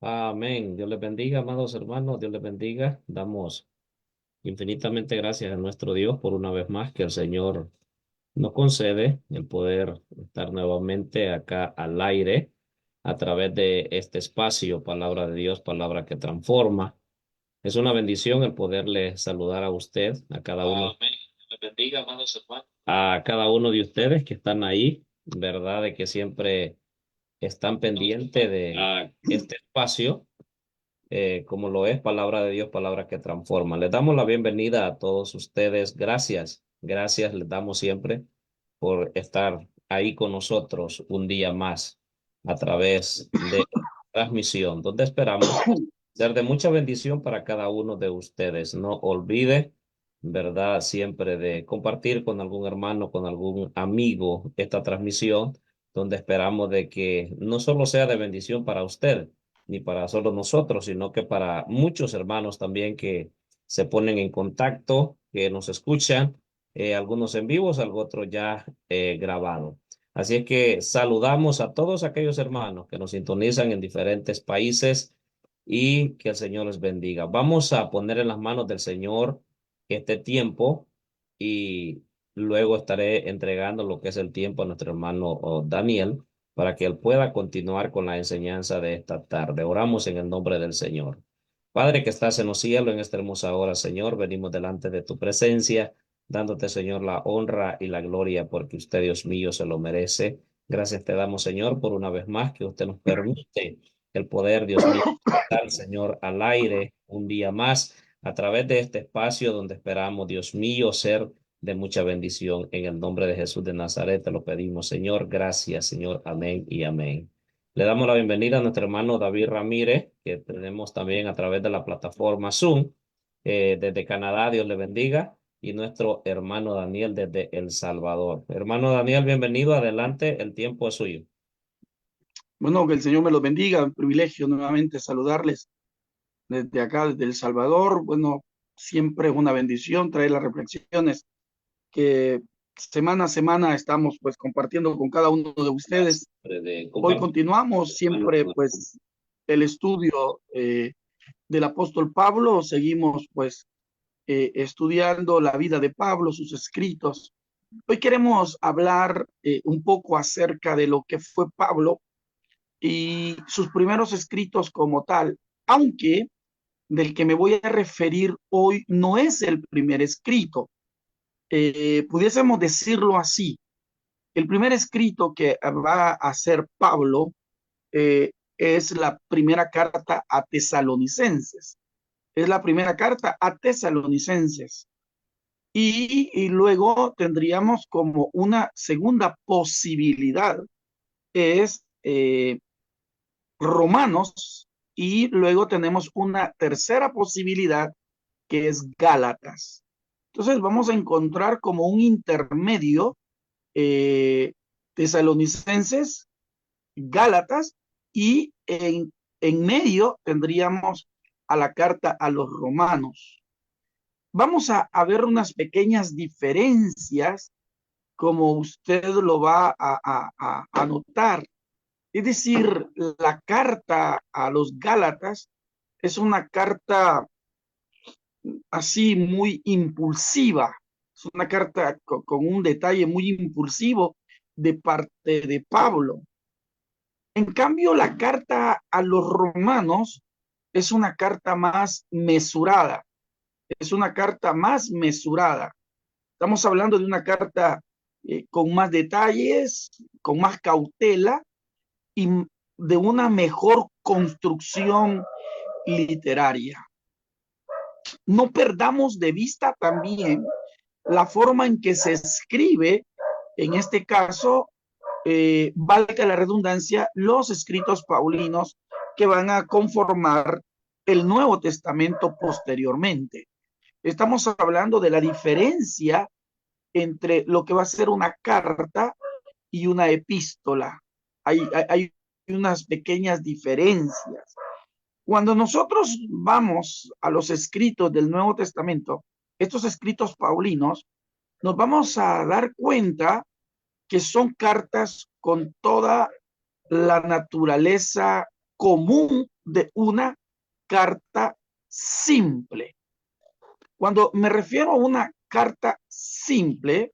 Amén. Dios les bendiga, amados hermanos. Dios les bendiga. Damos infinitamente gracias a nuestro Dios por una vez más que el Señor nos concede el poder estar nuevamente acá al aire a través de este espacio, palabra de Dios, palabra que transforma. Es una bendición el poderle saludar a usted, a cada uno. Amén. Dios les bendiga, amados hermanos. A cada uno de ustedes que están ahí, ¿verdad? De que siempre están pendientes de este espacio como lo es palabra de Dios, palabra que transforma. Les damos la bienvenida a todos ustedes. Gracias, gracias les damos siempre por estar ahí con nosotros un día más a través de transmisión, donde esperamos ser de mucha bendición para cada uno de ustedes. No olvide, ¿verdad? Siempre de compartir con algún hermano, con algún amigo esta transmisión, donde esperamos de que no solo sea de bendición para usted, ni para solo nosotros, sino que para muchos hermanos también que se ponen en contacto, que nos escuchan, algunos en vivos, algunos otros ya grabados. Así es que saludamos a todos aquellos hermanos que nos sintonizan en diferentes países y que el Señor les bendiga. Vamos a poner en las manos del Señor este tiempo y luego estaré entregando lo que es el tiempo a nuestro hermano Daniel para que él pueda continuar con la enseñanza de esta tarde. Oramos en el nombre del Señor. Padre que estás en los cielos, en esta hermosa hora, Señor, venimos delante de tu presencia, dándote, Señor, la honra y la gloria, porque usted, Dios mío, se lo merece. Gracias te damos, Señor, por una vez más que usted nos permite el poder, Dios mío, estar, Señor, al aire un día más a través de este espacio donde esperamos, Dios mío, ser de mucha bendición. En el nombre de Jesús de Nazaret te lo pedimos, Señor. Gracias, Señor. Amén y amén. Le damos la bienvenida a nuestro hermano David Ramírez, que tenemos también a través de la plataforma Zoom, desde Canadá. Dios le bendiga. Y nuestro hermano Daniel desde El Salvador. Hermano Daniel, bienvenido. Adelante, el tiempo es suyo. Bueno, que el Señor me los bendiga, un privilegio nuevamente saludarles desde acá, desde El Salvador. Bueno, siempre es una bendición traer las reflexiones que semana a semana estamos pues compartiendo con cada uno de Gracias ustedes. de Hoy compartir, continuamos hermano. siempre pues el estudio del apóstol Pablo. Seguimos pues estudiando la vida de Pablo, sus escritos. Hoy queremos hablar un poco acerca de lo que fue Pablo y sus primeros escritos como tal, aunque del que me voy a referir hoy no es el primer escrito. Pudiésemos decirlo así. El primer escrito que va a hacer Pablo es la primera carta a Tesalonicenses. Es la primera carta a Tesalonicenses. Y luego tendríamos como una segunda posibilidad, es Romanos, y luego tenemos una tercera posibilidad que es Gálatas. Entonces vamos a encontrar como un intermedio eh, Tesalonicenses, Gálatas, y en medio tendríamos a la carta a los romanos. Vamos a ver unas pequeñas diferencias como usted lo va a notar. Es decir, la carta a los Gálatas es una carta así muy impulsiva, es una carta con un detalle muy impulsivo de parte de Pablo. En cambio, la carta a los romanos es una carta más mesurada, es una carta más mesurada. Estamos hablando de una carta con más detalles, con más cautela y de una mejor construcción literaria. No perdamos de vista también la forma en que se escribe, en este caso, valga la redundancia, los escritos paulinos que van a conformar el Nuevo Testamento posteriormente. Estamos hablando de la diferencia entre lo que va a ser una carta y una epístola. Hay unas pequeñas diferencias. Cuando nosotros vamos a los escritos del Nuevo Testamento, estos escritos paulinos, nos vamos a dar cuenta que son cartas con toda la naturaleza común de una carta simple. Cuando me refiero a una carta simple,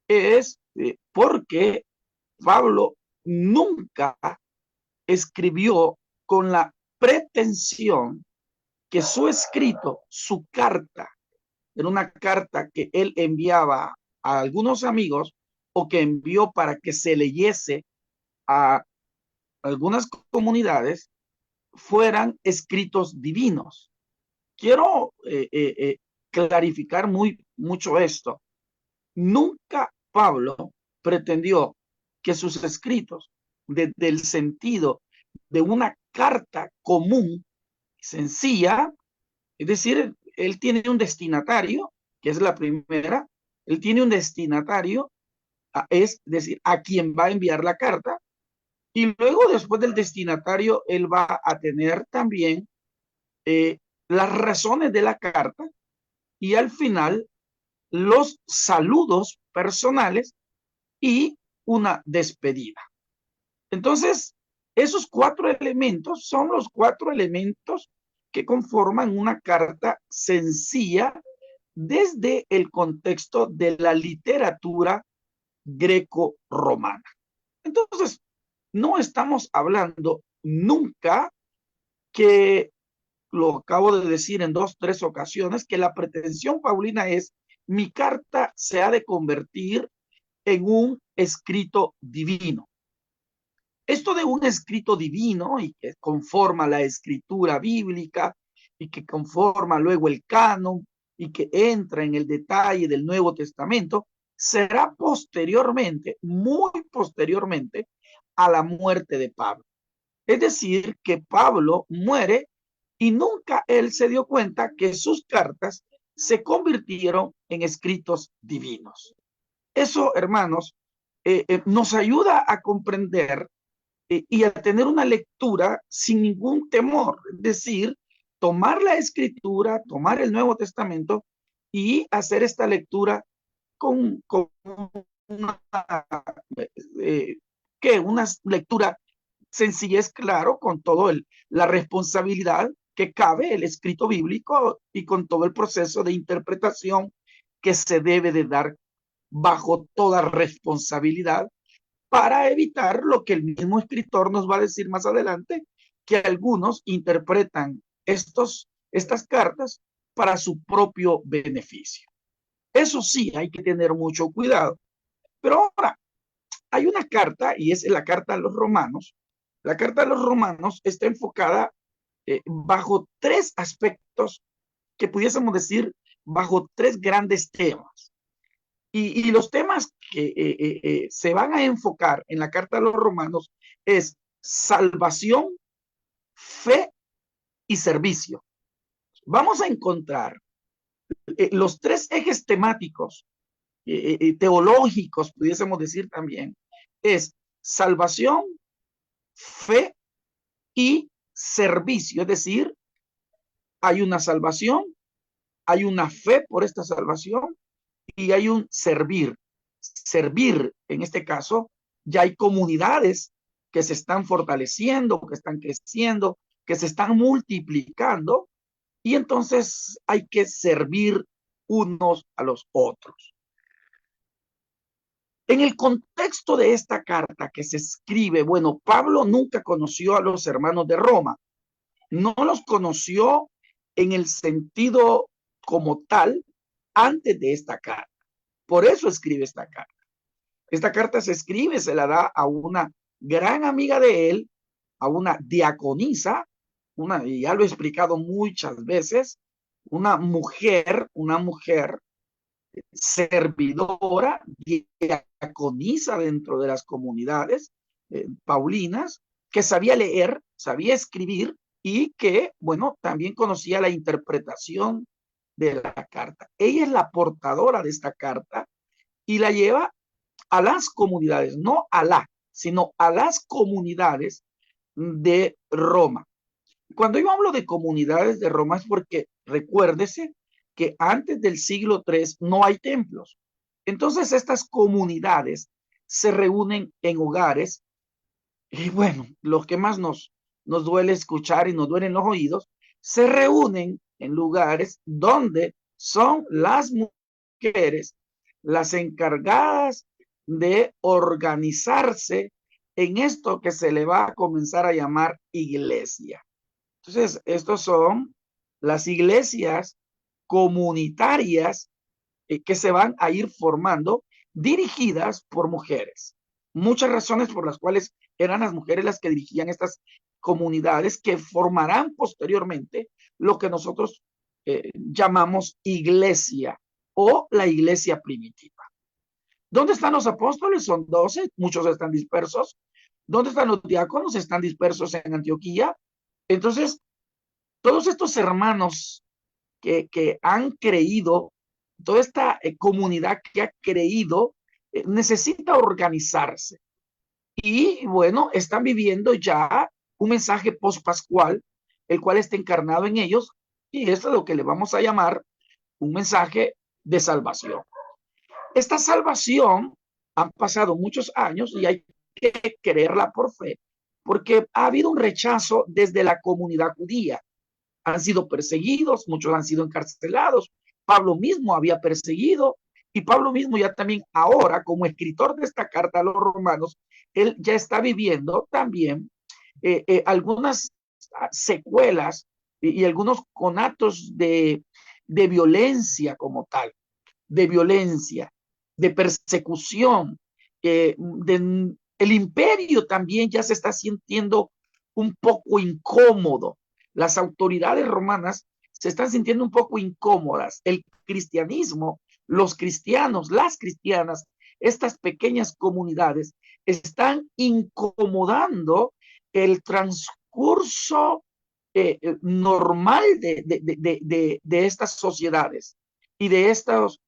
es porque Pablo nunca escribió con la pretensión que su escrito, su carta, era una carta que él enviaba a algunos amigos o que envió para que se leyese a algunas comunidades, fueran escritos divinos. Quiero clarificar mucho esto. Nunca Pablo pretendió que sus escritos, desde el sentido de una carta común, sencilla, es decir, él tiene un destinatario, que es la primera, él tiene un destinatario, es decir, a quien va a enviar la carta, y luego después del destinatario, él va a tener también eh, las razones de la carta y al final los saludos personales y una despedida. Entonces, esos cuatro elementos son los cuatro elementos que conforman una carta sencilla desde el contexto de la literatura greco-romana. Entonces, no estamos hablando nunca, que lo acabo de decir en dos, tres ocasiones, que la pretensión paulina es: mi carta se ha de convertir en un escrito divino. Esto de un escrito divino y que conforma la escritura bíblica y que conforma luego el canon y que entra en el detalle del Nuevo Testamento, será posteriormente, muy posteriormente, a la muerte de Pablo. Es decir, que Pablo muere y nunca él se dio cuenta que sus cartas se convirtieron en escritos divinos. Eso, hermanos, nos ayuda a comprender y a tener una lectura sin ningún temor. Es decir, tomar la escritura, tomar el Nuevo Testamento y hacer esta lectura con una, una lectura sencillez, claro, con todo la responsabilidad que cabe el escrito bíblico y con todo el proceso de interpretación que se debe de dar bajo toda responsabilidad, para evitar lo que el mismo escritor nos va a decir más adelante, que algunos interpretan estas cartas para su propio beneficio. Eso sí, hay que tener mucho cuidado. Pero ahora, hay una carta, y es la carta a los romanos. La carta a los romanos está enfocada bajo tres aspectos, que pudiésemos decir bajo tres grandes temas. Y los temas que se van a enfocar en la carta a los romanos es salvación, fe y servicio. Vamos a encontrar los tres ejes temáticos, teológicos, pudiésemos decir también, es salvación, fe y servicio. Es decir, hay una salvación, hay una fe por esta salvación y hay un servir. Servir, en este caso, ya hay comunidades que se están fortaleciendo, que están creciendo, que se están multiplicando, y entonces hay que servir unos a los otros. En el contexto de esta carta que se escribe, bueno, Pablo nunca conoció a los hermanos de Roma, no los conoció en el sentido como tal antes de esta carta. Por eso escribe esta carta. Esta carta se escribe, se la da a una gran amiga de él, a una diaconisa, y ya lo he explicado muchas veces, una mujer servidora, diaconisa dentro de las comunidades paulinas, que sabía leer, sabía escribir y que, bueno, también conocía la interpretación de la carta. Ella es la portadora de esta carta y la lleva a las comunidades, no sino a las comunidades de Roma. Cuando yo hablo de comunidades de Roma es porque recuérdese que antes del siglo III no hay templos. Entonces estas comunidades se reúnen en hogares y bueno, lo que más nos duele escuchar y nos duelen los oídos, se reúnen en lugares donde son las mujeres las encargadas de organizarse en esto que se le va a comenzar a llamar iglesia. Entonces, estos son las iglesias comunitarias que se van a ir formando, dirigidas por mujeres. Muchas razones por las cuales eran las mujeres las que dirigían estas comunidades que formarán posteriormente lo que nosotros llamamos iglesia o la iglesia primitiva. ¿Dónde están los apóstoles? Son 12, muchos están dispersos. ¿Dónde están los diáconos? Están dispersos en Antioquía. Entonces, todos estos hermanos que han creído, toda esta comunidad que ha creído, necesita organizarse. Y bueno, están viviendo ya un mensaje post-pascual, el cual está encarnado en ellos, y esto es lo que le vamos a llamar un mensaje de salvación. Esta salvación han pasado muchos años y hay que creerla por fe, porque ha habido un rechazo desde la comunidad judía. Han sido perseguidos, muchos han sido encarcelados. Pablo mismo había perseguido y Pablo mismo ya también ahora, como escritor de esta carta a los romanos, él ya está viviendo también algunas secuelas y algunos conatos de violencia como tal, de violencia, de persecución. El imperio también ya se está sintiendo un poco incómodo. Las autoridades romanas se están sintiendo un poco incómodas. El cristianismo, los cristianos, las cristianas, estas pequeñas comunidades están incomodando el transcurso normal de estas sociedades y de estos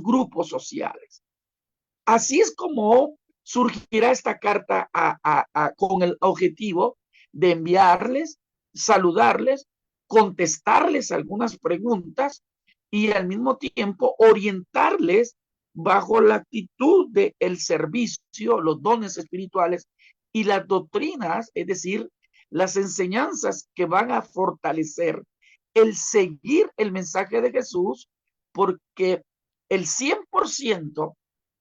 grupos sociales. Así es como surgirá esta carta con el objetivo de enviarles, saludarles, contestarles algunas preguntas y al mismo tiempo orientarles bajo la actitud del servicio, los dones espirituales y las doctrinas, es decir, las enseñanzas que van a fortalecer el seguir el mensaje de Jesús, porque el 100%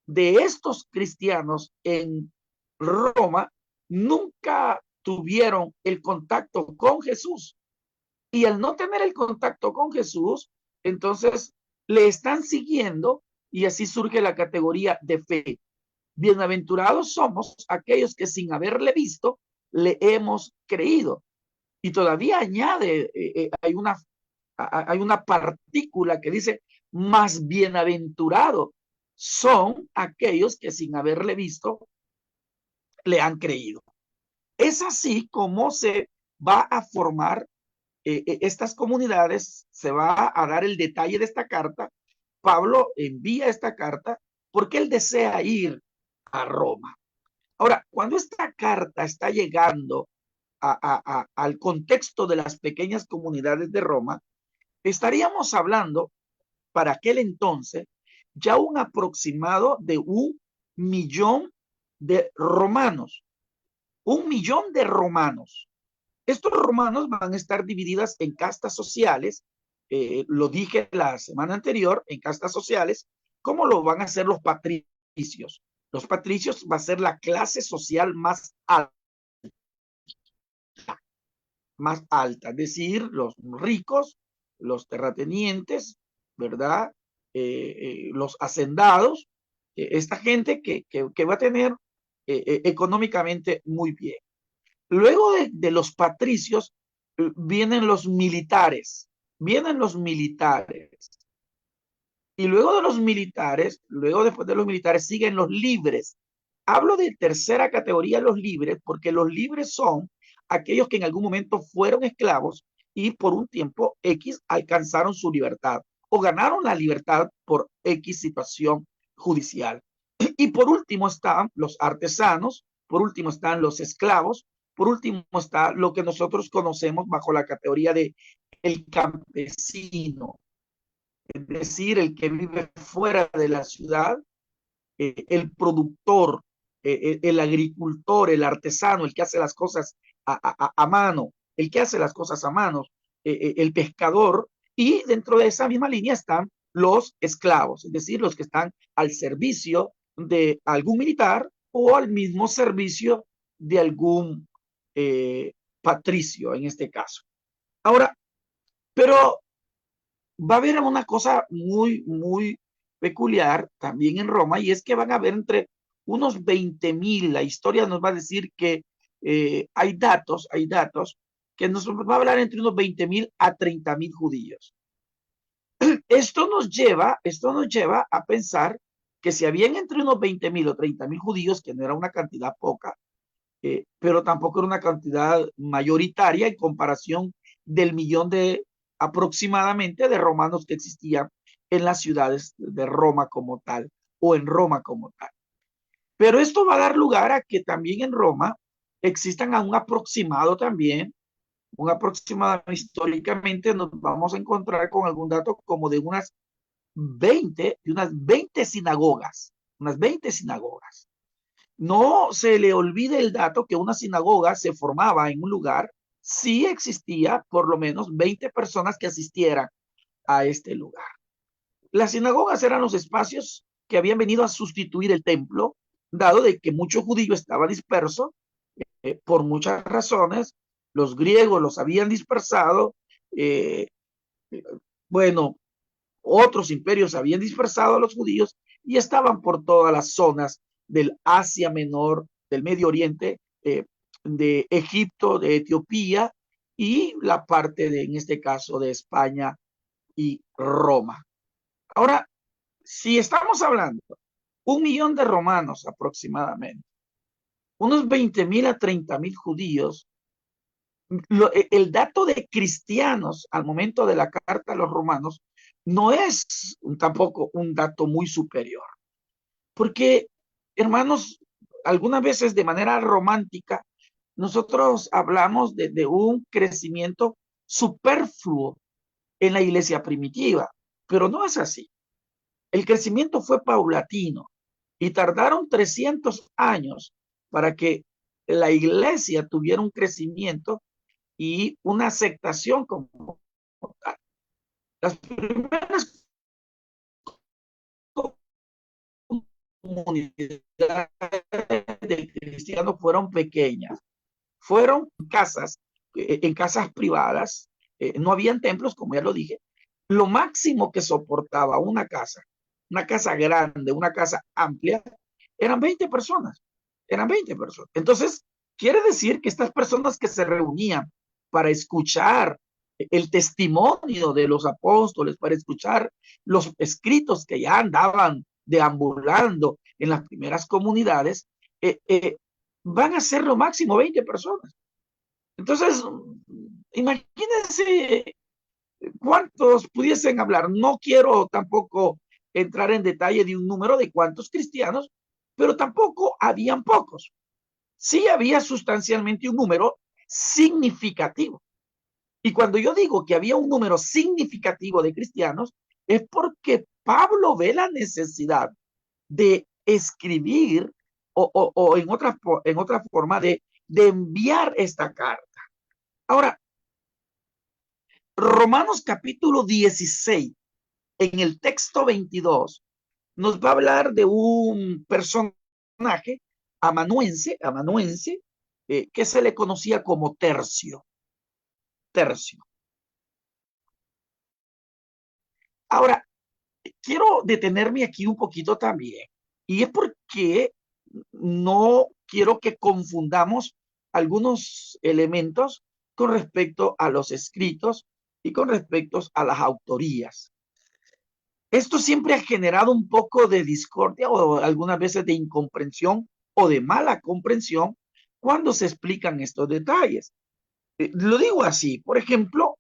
de estos cristianos en Roma nunca tuvieron el contacto con Jesús. Y al no tener el contacto con Jesús, entonces le están siguiendo y así surge la categoría de fe. Bienaventurados somos aquellos que sin haberle visto, le hemos creído. Y todavía añade, hay una partícula que dice, más bienaventurado son aquellos que sin haberle visto, le han creído. Es así como se va a formar estas comunidades, se va a dar el detalle de esta carta. Pablo envía esta carta porque él desea ir a Roma. Ahora, cuando esta carta está llegando al contexto de las pequeñas comunidades de Roma, estaríamos hablando para aquel entonces ya un aproximado de 1 millón de romanos. 1 millón de romanos. Estos romanos van a estar divididas en castas sociales, lo dije la semana anterior, en castas sociales, ¿cómo lo van a hacer los patricios? Los patricios va a ser la clase social más alta, es decir, los ricos, los terratenientes, ¿verdad? Los hacendados, esta gente que va a tener económicamente muy bien. Luego de los patricios vienen los militares, y luego de los militares, luego después de los militares siguen los libres. Hablo de tercera categoría, los libres, porque los libres son aquellos que en algún momento fueron esclavos y por un tiempo X alcanzaron su libertad o ganaron la libertad por X situación judicial. Y por último están los artesanos, por último están los esclavos, por último está lo que nosotros conocemos bajo la categoría de el campesino, es decir, el que vive fuera de la ciudad, el productor, el agricultor, el artesano, el que hace las cosas a mano, el que hace las cosas a mano, el pescador, y dentro de esa misma línea están los esclavos, es decir, los que están al servicio de algún militar o al mismo servicio de algún patricio en este caso. Ahora, pero va a haber una cosa muy peculiar también en Roma, y es que van a haber entre unos 20,000, la historia nos va a decir que hay datos que nos va a hablar entre unos 20,000 a 30,000 judíos. Esto nos lleva a pensar que si habían entre unos 20,000 o 30,000 judíos, que no era una cantidad poca, pero tampoco era una cantidad mayoritaria en comparación del millón de aproximadamente de romanos que existían en las ciudades de Roma como tal o en Roma como tal. Pero esto va a dar lugar a que también en Roma existan a un aproximado también, un aproximado históricamente nos vamos a encontrar con algún dato como de unas 20 sinagogas, unas 20 sinagogas. No se le olvide el dato que una sinagoga se formaba en un lugar si existía por lo menos 20 personas que asistieran a este lugar. Las sinagogas eran los espacios que habían venido a sustituir el templo, dado de que mucho judío estaba disperso por muchas razones. Los griegos los habían dispersado, eh, bueno, otros imperios habían dispersado a los judíos y estaban por todas las zonas del Asia Menor, del Medio Oriente, de Egipto, de Etiopía y la parte de, en este caso, de España y Roma. Ahora, si estamos hablando 1,000,000 de romanos aproximadamente, unos 20,000 a 30,000 judíos, el dato de cristianos al momento de la carta a los romanos no es tampoco un dato muy superior, porque, hermanos, algunas veces de manera romántica, nosotros hablamos de un crecimiento superfluo en la iglesia primitiva, pero no es así. El crecimiento fue paulatino y tardaron 300 años para que la iglesia tuviera un crecimiento y una aceptación como tal. Las primeras comunidades de cristianos fueron pequeñas, fueron en casas privadas, no habían templos, como ya lo dije. Lo máximo que soportaba una casa grande, una casa amplia, eran 20 personas, eran 20 personas. Entonces, quiere decir que estas personas que se reunían para escuchar el testimonio de los apóstoles, para escuchar los escritos que ya andaban deambulando en las primeras comunidades, van a ser lo máximo 20 personas. Entonces, imagínense cuántos pudiesen hablar. No quiero tampoco entrar en detalle de un número de cuántos cristianos, pero tampoco habían pocos. Sí había sustancialmente un número significativo. Y cuando yo digo que había un número significativo de cristianos, es porque Pablo ve la necesidad de escribir o en otra forma de enviar esta carta. Ahora, Romanos capítulo 16, en el texto 22, nos va a hablar de un personaje amanuense, que se le conocía como Tercio. Tercio. Ahora, quiero detenerme aquí un poquito también, y es porque no quiero que confundamos algunos elementos con respecto a los escritos y con respecto a las autorías. Esto siempre ha generado un poco de discordia o algunas veces de incomprensión o de mala comprensión cuando se explican estos detalles. Lo digo así, por ejemplo,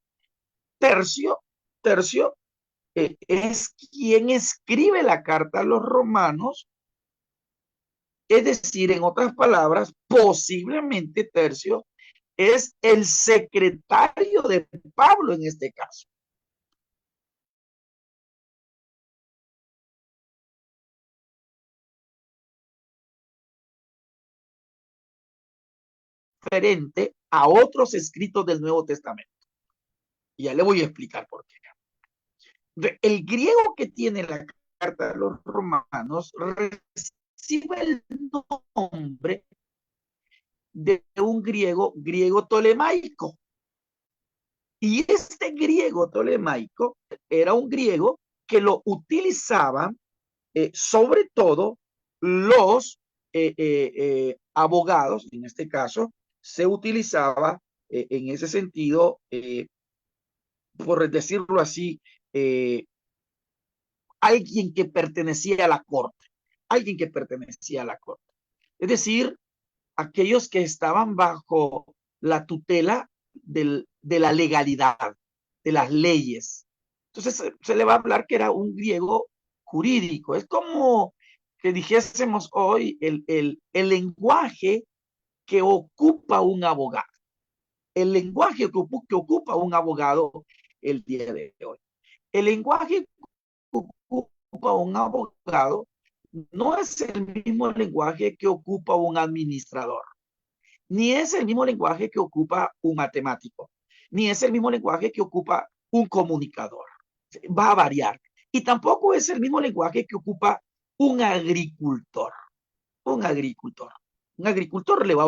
Tercio es quien escribe la carta a los romanos, es decir, en otras palabras, posiblemente Tercio es el secretario de Pablo en este caso. Diferente a otros escritos del Nuevo Testamento. Y ya le voy a explicar por qué. El griego que tiene la carta de los romanos recibe el nombre de un griego tolemaico. Y este griego tolemaico era un griego que lo utilizaban sobre todo los abogados. En este caso se utilizaba en ese sentido, por decirlo así, alguien que pertenecía a la corte, alguien que pertenecía a la corte. Es decir, aquellos que estaban bajo la tutela de la legalidad, de las leyes. Entonces se le va a hablar que era un griego jurídico. Es como que dijésemos hoy el lenguaje que ocupa un abogado. El lenguaje que ocupa un abogado el día de hoy. El lenguaje que ocupa un abogado no es el mismo lenguaje que ocupa un administrador, ni es el mismo lenguaje que ocupa un matemático, ni es el mismo lenguaje que ocupa un comunicador. Va a variar. Y tampoco es el mismo lenguaje que ocupa un agricultor. Un agricultor. Un agricultor le va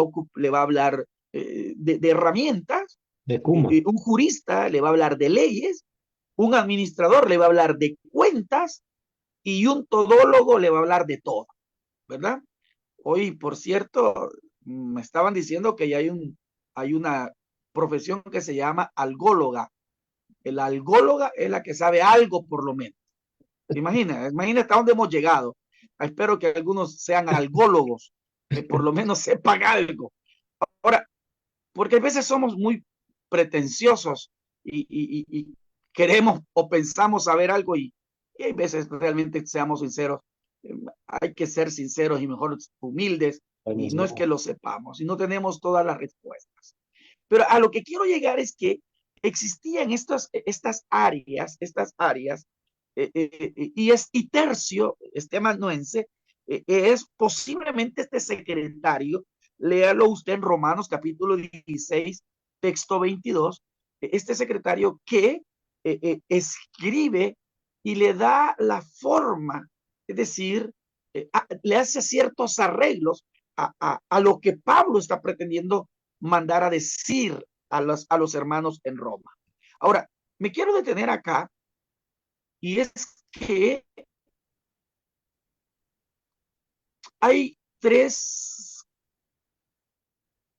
a hablar de herramientas, De Kuma. un jurista le va a hablar de leyes, un administrador le va a hablar de cuentas y un todólogo le va a hablar de todo, ¿verdad? Hoy, por cierto, me estaban diciendo que ya hay una profesión que se llama algóloga. El algóloga es la que sabe algo por lo menos. Imagina hasta dónde hemos llegado. Espero que algunos sean algólogos, que por lo menos sepan algo. Ahora, porque a veces somos muy pretenciosos y queremos o pensamos saber algo y hay veces realmente, seamos sinceros, hay que ser sinceros y mejor humildes, y no es que lo sepamos y no tenemos todas las respuestas. Pero a lo que quiero llegar es que existían estas áreas, y Tercio, este amanuense, es posiblemente este secretario. Léalo usted en Romanos capítulo 16, texto 22, este secretario que escribe y le da la forma, es decir, le hace ciertos arreglos a lo que Pablo está pretendiendo mandar a decir a los hermanos en Roma. Ahora, me quiero detener acá, y es que hay tres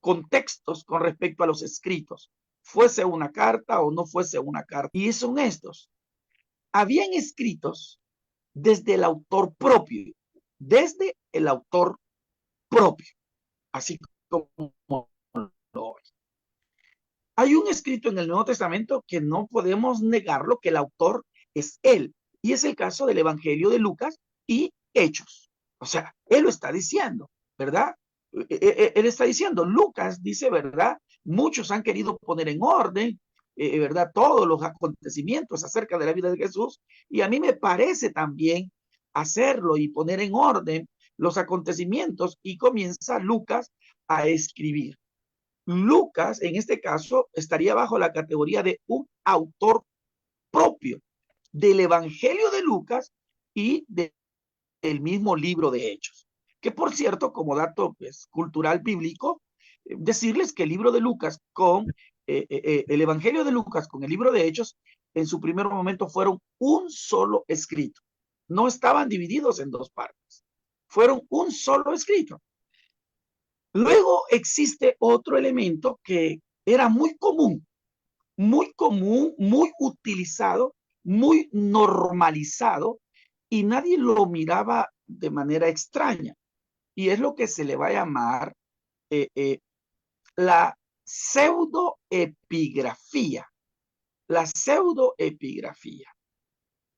contextos con respecto a los escritos, fuese una carta o no fuese una carta, y son estos. Habían escritos desde el autor propio, así como hoy. Hay un escrito en el Nuevo Testamento que no podemos negarlo, que el autor es él, y es el caso del Evangelio de Lucas y Hechos. O sea, él lo está diciendo, ¿verdad? Él está diciendo, Lucas dice, ¿verdad? Muchos han querido poner en orden, ¿verdad? Todos los acontecimientos acerca de la vida de Jesús, y a mí me parece también hacerlo y poner en orden los acontecimientos, y comienza Lucas a escribir. Lucas, en este caso, estaría bajo la categoría de un autor propio del Evangelio de Lucas y del mismo libro de Hechos. Que por cierto, como dato pues, cultural bíblico, decirles que el libro de Lucas con el Evangelio de Lucas con el libro de Hechos, en su primer momento fueron un solo escrito. No estaban divididos en dos partes. Fueron un solo escrito. Luego existe otro elemento que era muy común, muy utilizado, muy normalizado, y nadie lo miraba de manera extraña. Y es lo que se le va a llamar la pseudoepigrafía. La pseudoepigrafía.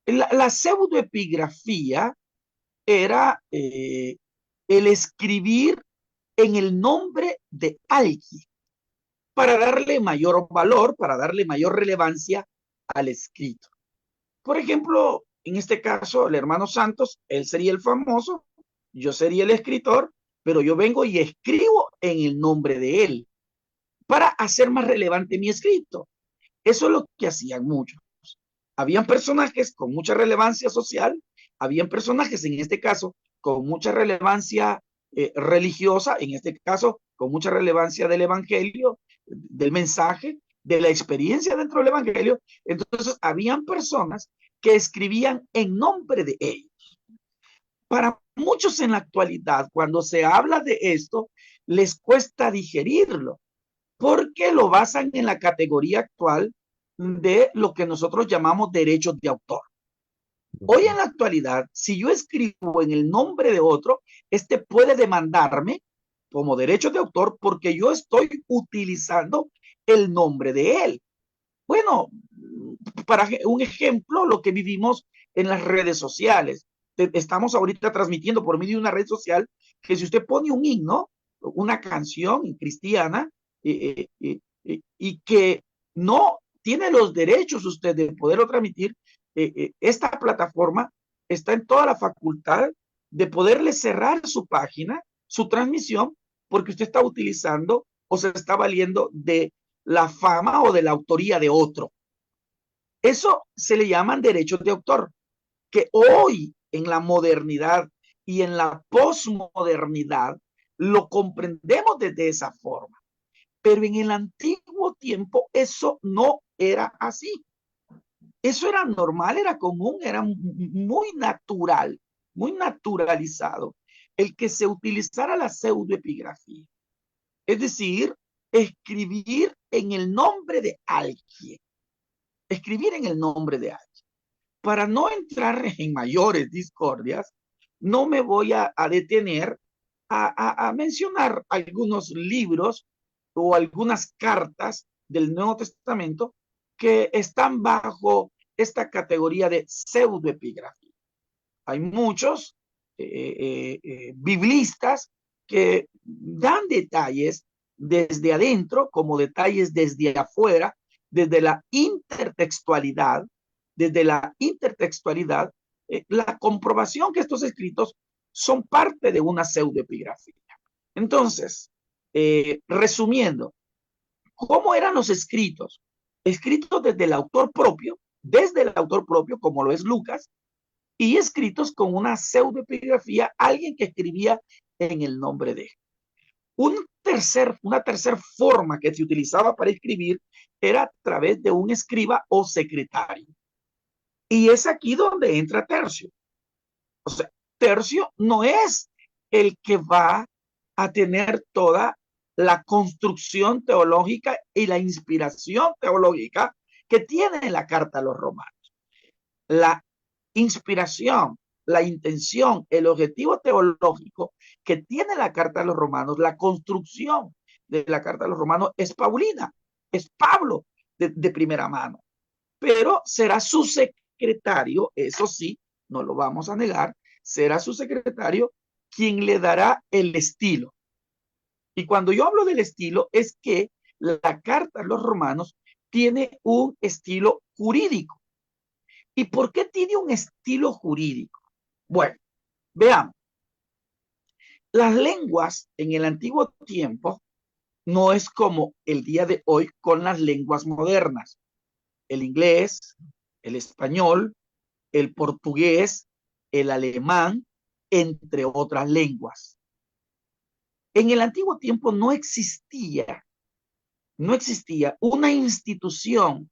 La pseudoepigrafía era el escribir en el nombre de alguien para darle mayor valor, para darle mayor relevancia al escrito. Por ejemplo, en este caso, el hermano Santos, él sería el famoso, yo sería el escritor, pero yo vengo y escribo en el nombre de él. para hacer más relevante mi escrito. Eso es lo que hacían muchos. Habían personajes con mucha relevancia social, habían personajes en este caso con mucha relevancia religiosa, en este caso con mucha relevancia del evangelio, del mensaje, de la experiencia dentro del evangelio. Entonces, habían personas que escribían en nombre de ellos. Para muchos en la actualidad, cuando se habla de esto, les cuesta digerirlo, porque lo basan en la categoría actual de lo que nosotros llamamos derechos de autor. Hoy en la actualidad, si yo escribo en el nombre de otro, este puede demandarme como derechos de autor porque yo estoy utilizando el nombre de él. Bueno, para un ejemplo, lo que vivimos en las redes sociales. Estamos ahorita transmitiendo por medio de una red social que si usted pone un himno, una canción cristiana, y que no tiene los derechos usted de poderlo transmitir, esta plataforma está en toda la facultad de poderle cerrar su página, su transmisión, porque usted está utilizando o se está valiendo de la fama o de la autoría de otro. Eso se le llaman derechos de autor, que hoy en la modernidad y en la posmodernidad lo comprendemos desde esa forma. Pero en el antiguo tiempo eso no era así. Eso era normal, era común, era muy natural, muy naturalizado el que se utilizara la pseudoepigrafía. Es decir, escribir en el nombre de alguien. Escribir en el nombre de alguien. Para no entrar en mayores discordias, no me voy a detener a mencionar algunos libros o algunas cartas del Nuevo Testamento que están bajo esta categoría de pseudoepigrafía. Hay muchos biblistas que dan detalles desde adentro como detalles desde afuera, desde la intertextualidad, la comprobación que estos escritos son parte de una pseudoepigrafía. Entonces, resumiendo, ¿cómo eran los escritos? Escritos desde el autor propio, como lo es Lucas, y escritos con una pseudoepigrafía, alguien que escribía en el nombre de él. Una tercera forma que se utilizaba para escribir era a través de un escriba o secretario. Y es aquí donde entra Tercio. O sea, Tercio no es el que va a tener toda la construcción teológica y la inspiración teológica que tiene la carta a los romanos. La inspiración, la intención, el objetivo teológico que tiene la carta a los romanos, la construcción de la carta a los romanos es Paulina, es Pablo de primera mano, pero será su secretario, eso sí, no lo vamos a negar, será su secretario quien le dará el estilo. Y cuando yo hablo del estilo es que la carta a los romanos tiene un estilo jurídico. ¿Y por qué tiene un estilo jurídico? Bueno, veamos. Las lenguas en el antiguo tiempo no es como el día de hoy con las lenguas modernas. El inglés, el español, el portugués, el alemán, entre otras lenguas. En el antiguo tiempo no existía una institución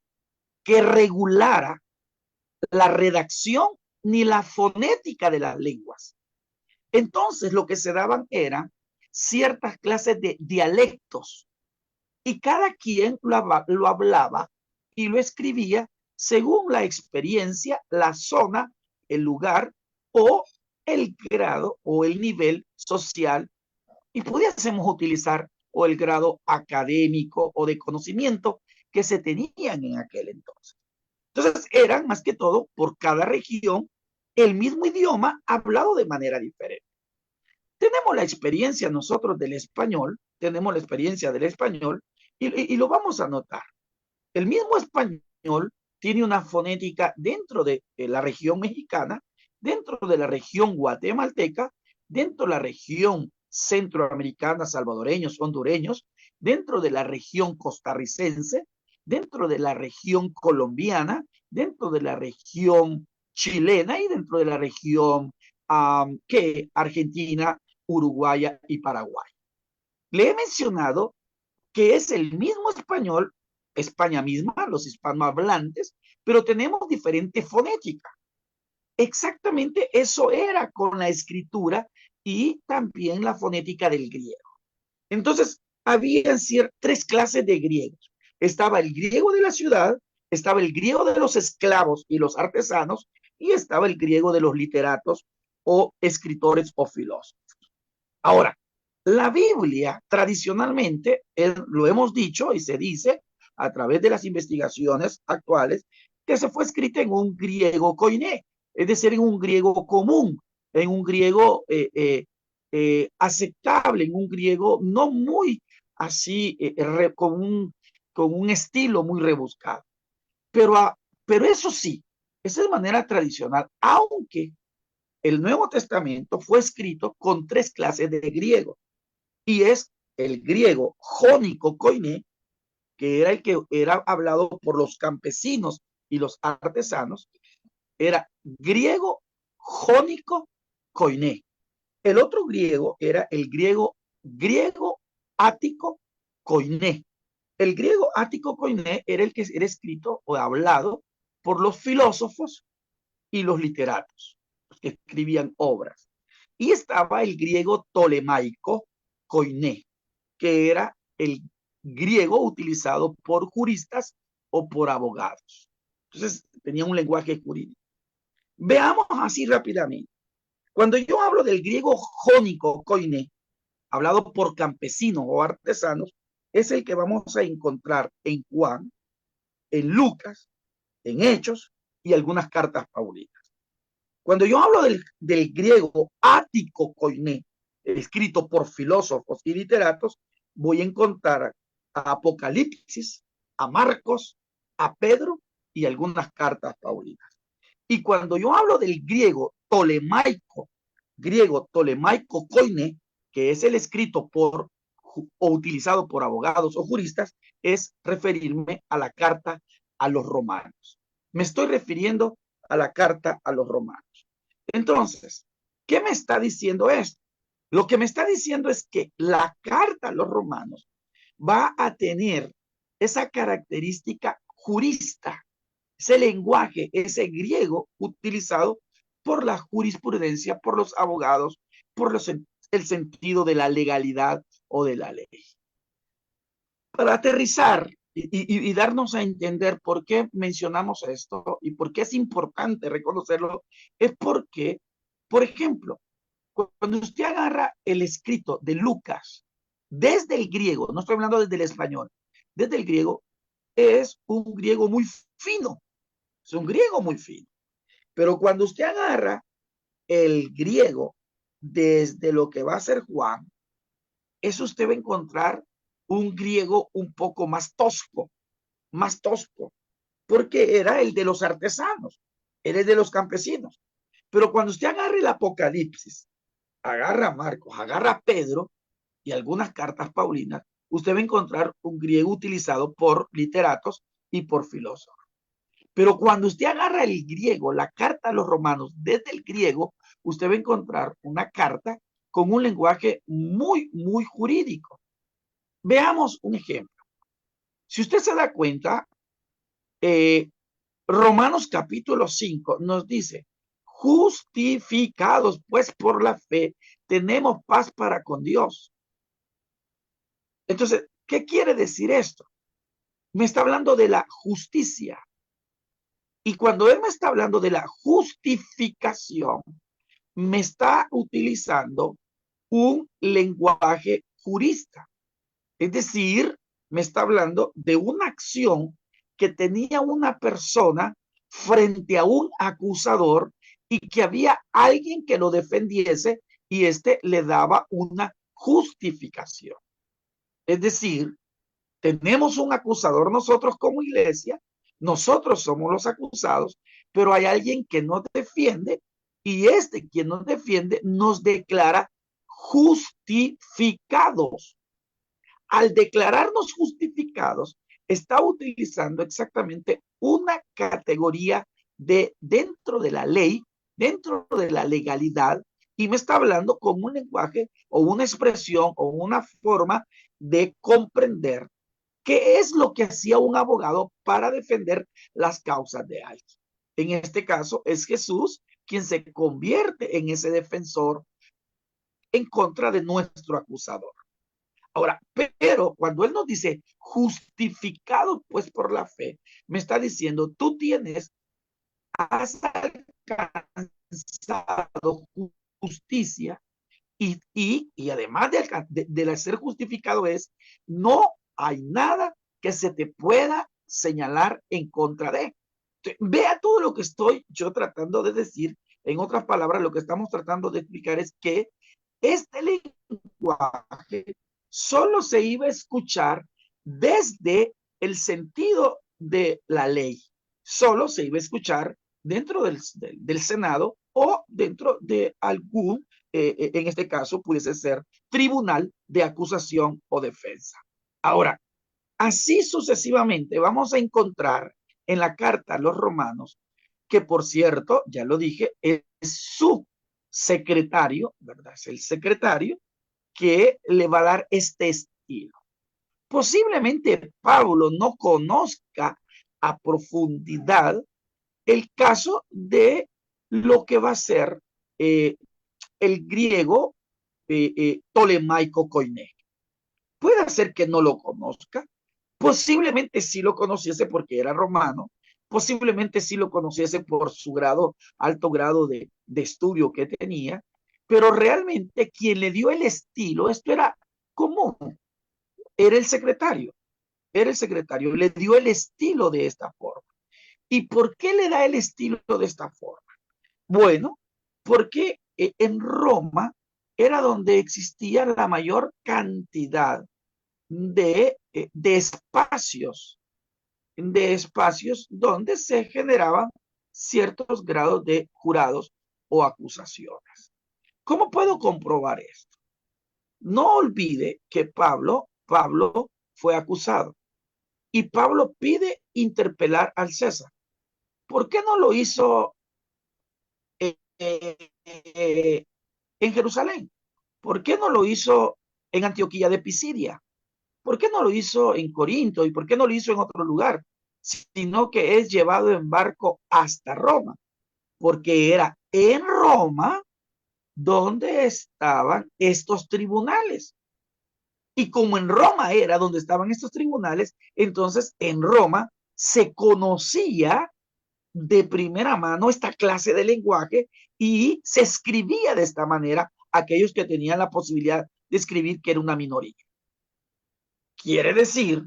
que regulara la redacción ni la fonética de las lenguas. Entonces lo que se daban eran ciertas clases de dialectos y cada quien lo hablaba y lo escribía según la experiencia, la zona, el lugar o el grado o el nivel social, y pudiésemos utilizar o el grado académico o de conocimiento que se tenían en aquel entonces. Entonces eran más que todo por cada región el mismo idioma hablado de manera diferente. Tenemos la experiencia nosotros del español, y lo vamos a notar. El mismo español tiene una fonética dentro de la región mexicana, dentro de la región guatemalteca, dentro de la región centroamericana, salvadoreños, hondureños, dentro de la región costarricense, dentro de la región colombiana, dentro de la región chilena y dentro de la región que Argentina, Uruguaya y Paraguay. Le he mencionado que es el mismo español, España misma, los hispanohablantes, pero tenemos diferente fonética. Exactamente eso era con la escritura y también la fonética del griego. Entonces, había tres clases de griegos. Estaba el griego de la ciudad, estaba el griego de los esclavos y los artesanos, y estaba el griego de los literatos o escritores o filósofos. Ahora, la Biblia tradicionalmente, lo hemos dicho y se dice a través de las investigaciones actuales, que se fue escrita en un griego koiné, es decir, en un griego común, en un griego aceptable, en un griego no muy así, con un estilo muy rebuscado. Pero eso sí, esa es de manera tradicional, aunque el Nuevo Testamento fue escrito con tres clases de griego, y es el griego jónico koiné, que era el que era hablado por los campesinos y los artesanos, era griego jónico koiné. El otro griego era el griego ático koiné. El griego ático koiné era el que era escrito o hablado por los filósofos y los literatos, los que escribían obras. Y estaba el griego tolemaico koiné, que era el griego utilizado por juristas o por abogados. Entonces tenía un lenguaje jurídico. Veamos así rápidamente. Cuando yo hablo del griego jónico koiné, hablado por campesinos o artesanos, es el que vamos a encontrar en Juan, en Lucas, en Hechos y algunas cartas paulinas. Cuando yo hablo del griego ático koiné, escrito por filósofos y literatos, voy a encontrar a Apocalipsis, a Marcos, a Pedro y algunas cartas paulinas. Y cuando yo hablo del griego tolemaico koiné, que es el escrito por o utilizado por abogados o juristas, es referirme a la carta a los romanos. Me estoy refiriendo a la carta a los romanos. Entonces, ¿qué me está diciendo esto? Lo que me está diciendo es que la carta a los romanos va a tener esa característica jurista, ese lenguaje, ese griego utilizado por la jurisprudencia, por los abogados, por el sentido de la legalidad o de la ley. Para aterrizar y darnos a entender por qué mencionamos esto y por qué es importante reconocerlo, es porque, por ejemplo, cuando usted agarra el escrito de Lucas desde el griego, no estoy hablando desde el español, desde el griego, es un griego muy fino, es un griego muy fino. Pero cuando usted agarra el griego desde lo que va a ser Juan, eso usted va a encontrar un griego un poco más tosco, porque era el de los artesanos, era el de los campesinos. Pero cuando usted agarra el Apocalipsis, agarra a Marcos, agarra a Pedro y algunas cartas paulinas, usted va a encontrar un griego utilizado por literatos y por filósofos. Pero cuando usted agarra el griego, la carta a los romanos, desde el griego, usted va a encontrar una carta con un lenguaje muy jurídico. Veamos un ejemplo. Si usted se da cuenta, Romanos capítulo 5 nos dice, justificados pues por la fe, tenemos paz para con Dios. Entonces, ¿qué quiere decir esto? Me está hablando de la justicia. Y cuando él me está hablando de la justificación, me está utilizando un lenguaje jurista. Es decir, me está hablando de una acción que tenía una persona frente a un acusador y que había alguien que lo defendiese y este le daba una justificación. Es decir, tenemos un acusador nosotros como iglesia, nosotros somos los acusados, pero hay alguien que nos defiende y este quien nos defiende nos declara justificados. al declararnos justificados, está utilizando exactamente una categoría de dentro de la ley, dentro de la legalidad, y me está hablando con un lenguaje o una expresión o una forma de comprender qué es lo que hacía un abogado para defender las causas de alguien. En este caso es Jesús quien se convierte en ese defensor en contra de nuestro acusador. Ahora, pero cuando él nos dice justificado pues por la fe, me está diciendo tú has alcanzado justicia y además de ser justificado es, no hay nada que se te pueda señalar en contra de. Vea todo lo que estoy yo tratando de decir. En otras palabras, lo que estamos tratando de explicar es que este lenguaje solo se iba a escuchar desde el sentido de la ley. Solo se iba a escuchar dentro del Senado o dentro de algún, en este caso, pudiese ser tribunal de acusación o defensa. Ahora, así sucesivamente vamos a encontrar en la carta a los romanos, que por cierto, ya lo dije, es su secretario, ¿verdad? Es el secretario que le va a dar este estilo. Posiblemente Pablo no conozca a profundidad el caso de lo que va a ser el griego tolemaico koiné. Puede ser que no lo conozca, posiblemente sí lo conociese porque era romano, posiblemente sí lo conociese por su grado, alto grado de estudio que tenía, pero realmente quien le dio el estilo, esto era común, era el secretario, le dio el estilo de esta forma. ¿Y por qué le da el estilo de esta forma? Bueno, porque en Roma era donde existía la mayor cantidad de espacios donde se generaban ciertos grados de jurados o acusaciones. ¿Cómo puedo comprobar esto? No olvide que Pablo fue acusado y Pablo pide interpelar al César. ¿Por qué no lo hizo eh, eh, en Jerusalén? ¿Por qué no lo hizo en Antioquía de Pisidia? ¿Por qué no lo hizo en Corinto y por qué no lo hizo en otro lugar? Sino que es llevado en barco hasta Roma, porque era en Roma donde estaban estos tribunales. Y como en Roma era donde estaban estos tribunales, entonces en Roma se conocía de primera mano esta clase de lenguaje y se escribía de esta manera aquellos que tenían la posibilidad de escribir, que era una minoría. Quiere decir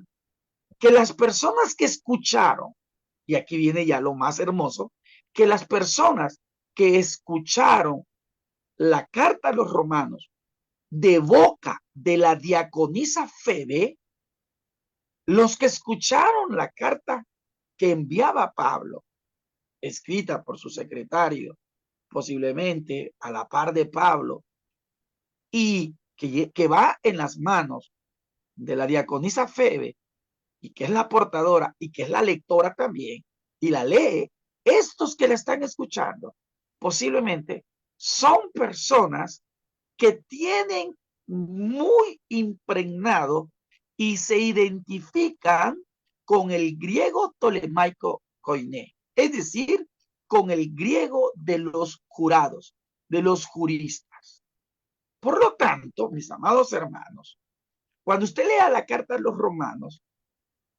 que las personas que escucharon, y aquí viene ya lo más hermoso, que las personas que escucharon la carta a los romanos de boca de la diaconisa Febe, los que escucharon la carta que enviaba Pablo, escrita por su secretario, posiblemente a la par de Pablo, y que va en las manos de la diaconisa Febe, y que es la portadora y que es la lectora también, y la lee, estos que la están escuchando, posiblemente son personas que tienen muy impregnado y se identifican con el griego tolemaico koiné, es decir, con el griego de los jurados, de los juristas. Por lo tanto, mis amados hermanos, cuando usted lea la carta a los romanos,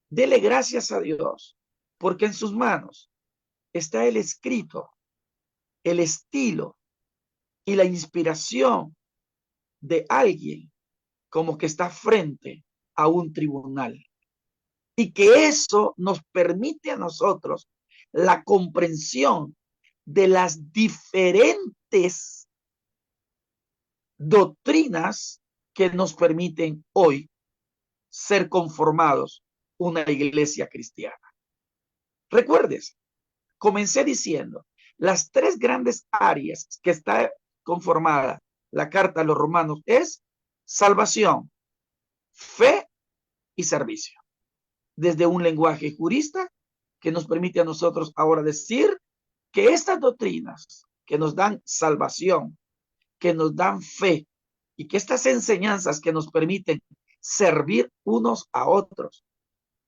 dele gracias a Dios, porque en sus manos está el escrito, el estilo y la inspiración de alguien como que está frente a un tribunal. Y que eso nos permite a nosotros la comprensión de las diferentes doctrinas que nos permiten hoy ser conformados una iglesia cristiana. Recuerdes, comencé diciendo, las tres grandes áreas que está conformada la carta a los romanos es salvación, fe y servicio. Desde un lenguaje jurista que nos permite a nosotros ahora decir que estas doctrinas que nos dan salvación, que nos dan fe y que estas enseñanzas que nos permiten servir unos a otros.